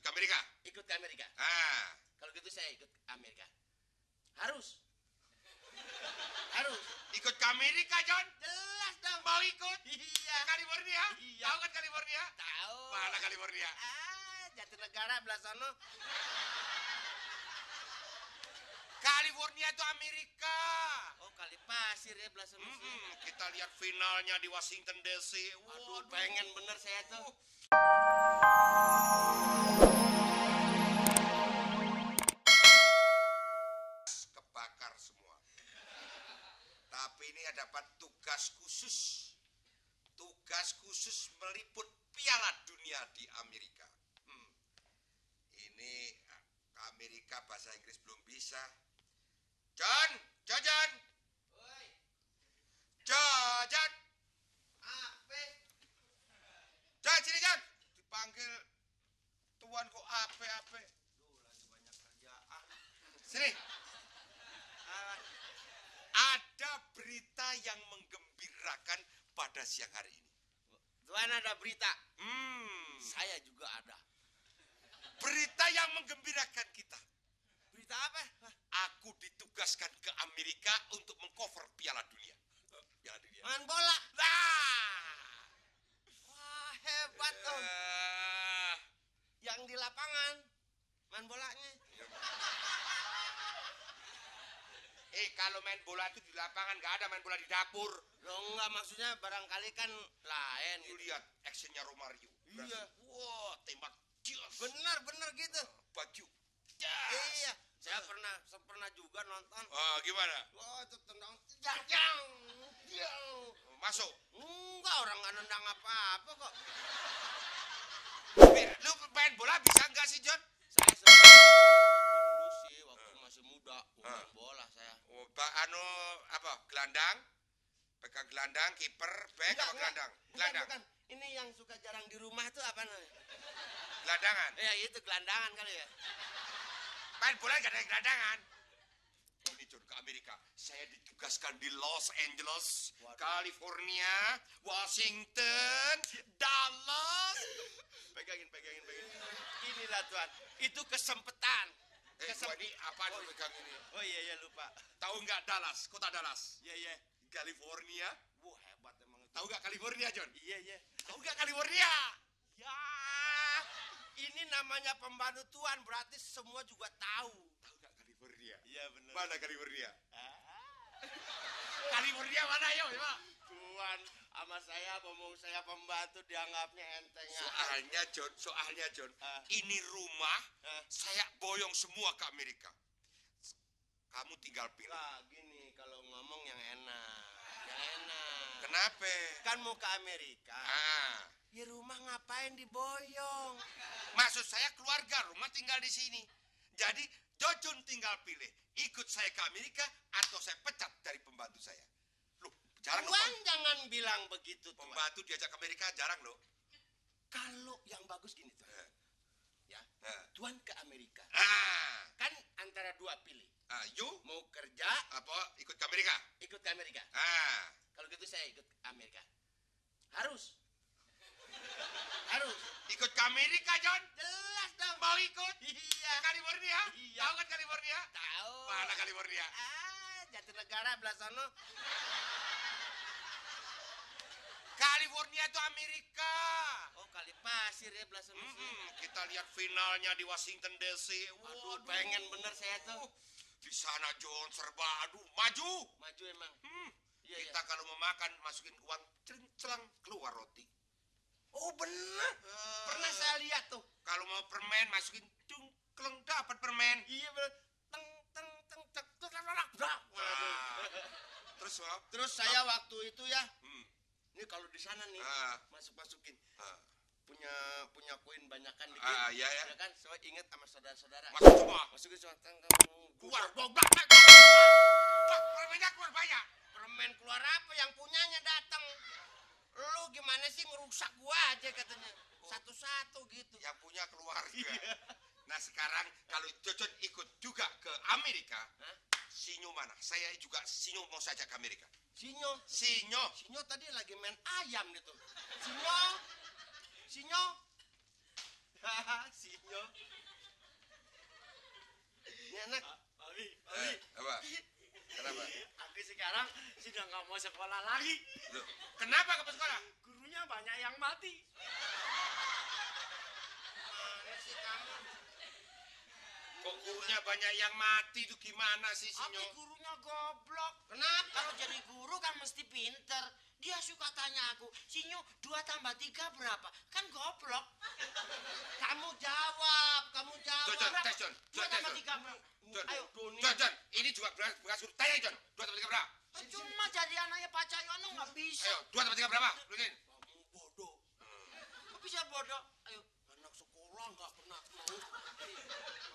ke Amerika. Ikut ke Amerika. Kalau gitu saya ikut Amerika. Harus. Harus. Ikut ke Amerika, John? Jelas dong. Mau ikut? Iya. Ke California? Iya. Tahu kan California? Tahu. Mana California? Jatinegara belah sono. California itu Amerika. Oh, kali pasir ya belah sono. Kita lihat finalnya di Washington DC. Waduh, pengen bener saya tuh. Kebakar semua. Tapi ini dapat tugas khusus. Tugas khusus meliput Piala Dunia di Amerika. Ini ke Amerika bahasa Inggris belum bisa. John. Woi. John. Apa? John, sini John. Dipanggil tuan kok ape. Duh, lagi banyak kerjaan. Sini. Ada berita yang menggembirakan pada siang hari ini. Tuan ada berita. Saya juga ada. Berita yang menggembirakan kita. Berita apa? Aku ditugaskan ke Amerika untuk mengcover Piala Dunia. Piala Dunia. Main bola. Wah, hebat om. Yang di lapangan main bolanya. Kalau main bola itu di lapangan, nggak ada main bola di dapur. Loh enggak, maksudnya barangkali kan lain. You lihat actionnya Romario. Iya. Wah, tembak. Yes. Benar gitu. Baju. Iya, saya pernah juga nonton. Oh, gimana? Wah, itu tendang jang. Masuk. Enggak, orang nggak nendang apa-apa kok. Lu main bola bisa nggak sih, John? Saya dulu sih waktu masih muda, main bola saya. Gelandang? Pegang gelandang, kiper, back apa gelandang? Gelandang. Bukan. Ini yang suka jarang di rumah tuh apa namanya? Gelandangan. Ya itu gelandangan kali ya. Main bola nggak ada gelandangan. Oh, ini John ke Amerika. Saya ditugaskan di Los Angeles, California, Washington, Dallas. Pegangin. Inilah Tuan, itu kesempatan. Ini apa nih pegang ini? Oh iya lupa. Tahu nggak Dallas? Kota Dallas? Iya. California. Wah, hebat emang itu. Tahu nggak California, John? Iya. Tahu nggak California? Ya, ini namanya pembantu Tuan, berarti semua juga tahu. Tahu nggak California? Iya benar. Mana California? California mana yo, Pak? Tuan, sama saya ngomong saya pembantu dianggapnya enteng. Soalnya John, ini rumah saya boyong semua ke Amerika. Kamu tinggal pilih. Nah, gini kalau ngomong yang enak. Kenapa? Kan mau ke Amerika. Ya rumah ngapain diboyong? Maksud saya keluarga, rumah tinggal di sini. Jadi Jojon tinggal pilih, ikut saya ke Amerika atau saya pecat dari pembantu saya. Loh, jarang Tuan jangan bilang begitu, Tuan. Pembantu diajak ke Amerika jarang loh. Kalau yang bagus gini, Tuan. Ya, Tuan ke Amerika. Kan antara dua pilih. You mau kerja apa ikut ke Amerika? Ikut ke Amerika. Kalau gitu saya ikut Amerika. Harus. Ikut ke Amerika, John? Jelas dong. Mau ikut? Iya. California? Iya. Tahu kan California? Tahu. Mana California? Jatinegara belah sono. California itu Amerika. Oh, kali pasir ya belah sono. Kita lihat finalnya di Washington DC. Waduh, pengen bener saya tuh. Di sana John serba maju emang. Kita kalau mau makan masukin uang celang keluar roti. Oh bener. Pernah saya lihat tuh. Kalau mau permen masukin cungkleng dapat permen. Iya bener. Terus saya waktu itu ya. Ini kalau di sana nih masukin. Punya koin banyakan dikit. Iya. Ya kan, saya ingat sama saudara-saudara. Masukin semua. Keluar. Permennya keluar banyak. Permen keluar apa? Yang punyanya datang. Lu gimana sih ngerusak gua aja katanya. Satu-satu gitu. Yang punya keluarga. Nah sekarang kalau Jojon ikut juga ke Amerika. Sinyo mana? Saya juga Sinyo mau saja ke Amerika. Sinyo tadi lagi main ayam gitu. Sinyo. Sinyo. Ini anak. Abi. Apa? Kenapa? Aku sekarang sudah nggak mau sekolah lagi. Loh, kenapa ke sekolah? Gurunya banyak yang mati. Mana sih kamu? Kok gurunya banyak yang mati itu gimana sih, Tapi Sinyo? gurunya goblok. Kenapa? Kalau jadi guru kan mesti pinter. Dia suka tanya aku, Sinyo 2 tambah 3 berapa? Kan goblok. Kamu jawab, kamu jawab. John, tes, John. 2 tambah 3 John, berapa? Ayo. John, ini juga bekas suruh tanya, John. 2 tambah 3 berapa? Cuma jadi anaknya Pak Cahyono nggak bisa. Ayo, 2 tambah 3 berapa? Lukin. Kamu bodoh. Kok bisa bodoh? Ayo. Anak sekolah nggak pernah tahu.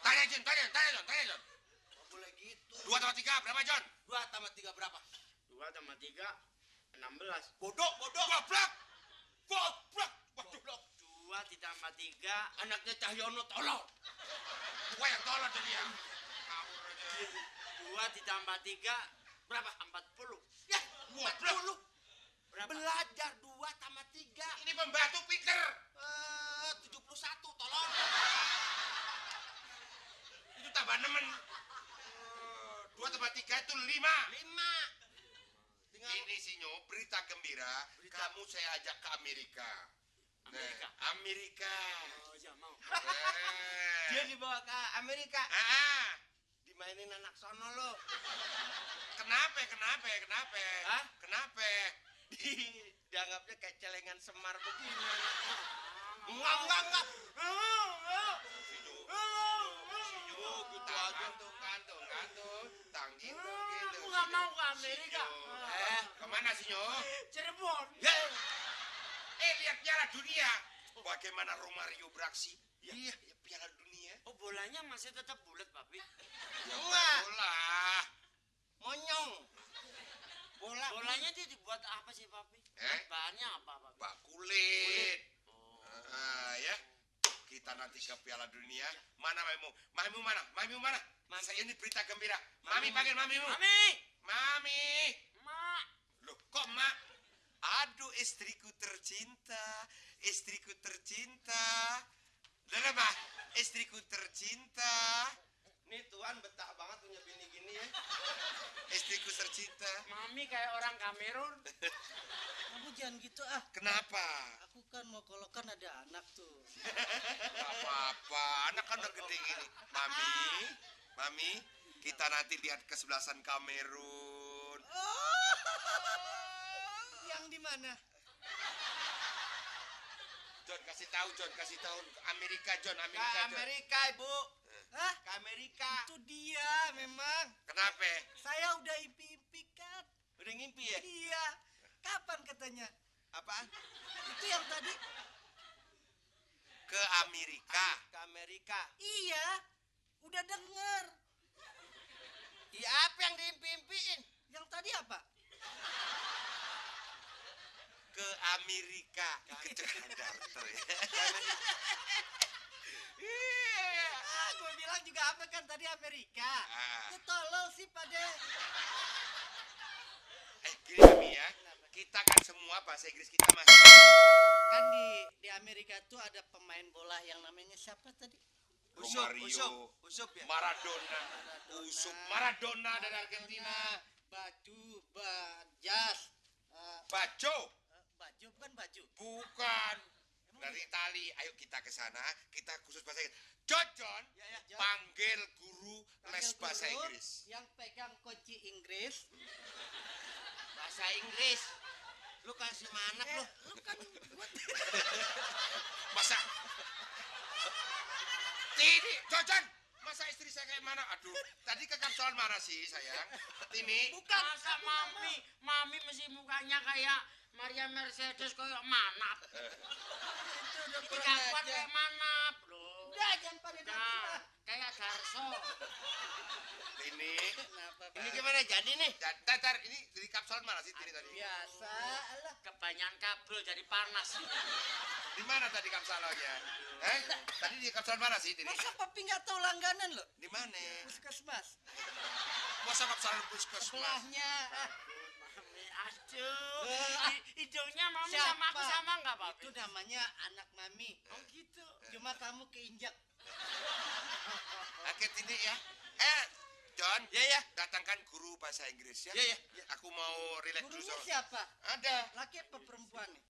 Tanya, John. Nggak boleh gitu. 2 tambah 3 berapa, John? 2 tambah 3 berapa? 2 tambah 3, 16. Bodoh. Goblok. Waduh, 2 ditambah 3, Anaknya Cahyono tolong. gua yang tolong jadi ya. Ngawur aja. 2 ditambah 3, berapa? 40. Ya, Goblok. Berapa? belajar 2 tambah 3. Ini pembantu pinter. 71, tolong. Itu tambah nemen. 2 tambah 3 itu 5. 5. Tinggal Ini Sinyo, berita gembira. Kamu saya ajak ke Amerika. Amerika? Amerika. Oh, ya mau. dia dibawa ke Amerika. Ah, Dimainin anak sono lo. kenapa? Hah? Kenapa? Dianggapnya kayak celengan Semar begini. Enggak. Sinyo, gitu aja. Gantung. Tangging gitu. Aku nggak mau ke Amerika. Kemana Sinyo? Cirebon. Lihat Piala Dunia. Bagaimana Romario beraksi? Iya, Piala Dunia. Oh, bolanya masih tetap bulat, Papi. Enggak. Bola. Monyong. Bolanya dia dibuat apa sih, Papi? Bahannya apa, Papi? Bak kulit. Oh. Ya. Kita nanti ke Piala Dunia. Mana Mamimu mana? Saya ini berita gembira. Mami panggil mamimu. Mami. Mak. Loh, kok mak? Aduh, istriku tercinta. Lala, Mak. Istriku tercinta. Nih Tuhan betah banget punya bini gini ya. Istriku tercinta. Mami kayak orang Kamerun. Kamu jangan gitu ah. Kenapa? Aku kan mau kalau kan ada anak tuh. Gak apa-apa. Anak kan udah gede gini. Mami, kita nanti lihat kesebelasan Kamerun. Yang di mana? John, kasih tahu Amerika, John. Ke Amerika, Ibu. Hah? Ke Amerika. Itu dia memang. Kenapa? Saya udah impi-impikan. Udah ngimpi ya? Iya. Kapan katanya? Apaan? Itu yang tadi. Ke Amerika. Ke Amerika. Iya. Udah denger. Iya, apa yang diimpi-impiin? Yang tadi apa? Ke Amerika. Kecerdasan Darto ya. Gue bilang juga apa kan tadi Amerika. Ah. Itu tolol sih Pade. Gini kami ya. Kita kan semua bahasa Inggris kita masih. Kan di Amerika tuh ada pemain bola yang namanya siapa tadi? Usup ya? Maradona. Maradona dari Argentina. Baju, jas, Bajo. baju bukan baju. Bukan. Dari Itali. Ayo kita ke sana. Kita khusus bahasa Inggris. John. Ya. Panggil guru les Panggil bahasa guru Inggris. Yang pegang kunci Inggris. Bahasa Inggris. Lu kasih mana lu? Lu kan Masa? Ini, John. Masa istri saya kayak mana? Aduh, tadi ke kapsulan mana sih, sayang? Ini. Bukan. Masa Mami masih mukanya kayak Maria Mercedes kayak manap. itu udah Kelakuan kayak manap loh. Udah jangan pada Nah, kayak Garso. Ini. Kenapa Ini gimana jadi nih? Tar, ini dari kapsulan mana sih ini tadi? biasa lah. Kebanyakan kabel jadi panas. Di mana tadi kapsulannya? Tadi di kapsulan mana sih? Ini? Masa papi nggak tahu langganan lo? Di mana? Puskesmas. Masa kapsulan puskesmas? Sebelahnya. Aduh, hidungnya mami sama aku sama nggak, Papi? Itu namanya anak mami. Oh gitu. Cuma kamu keinjak. Oke, ini ya. John. Ya. Datangkan guru bahasa Inggris ya. Ya. Aku mau relax dulu. Gurunya siapa? Ada. Laki apa perempuan nih?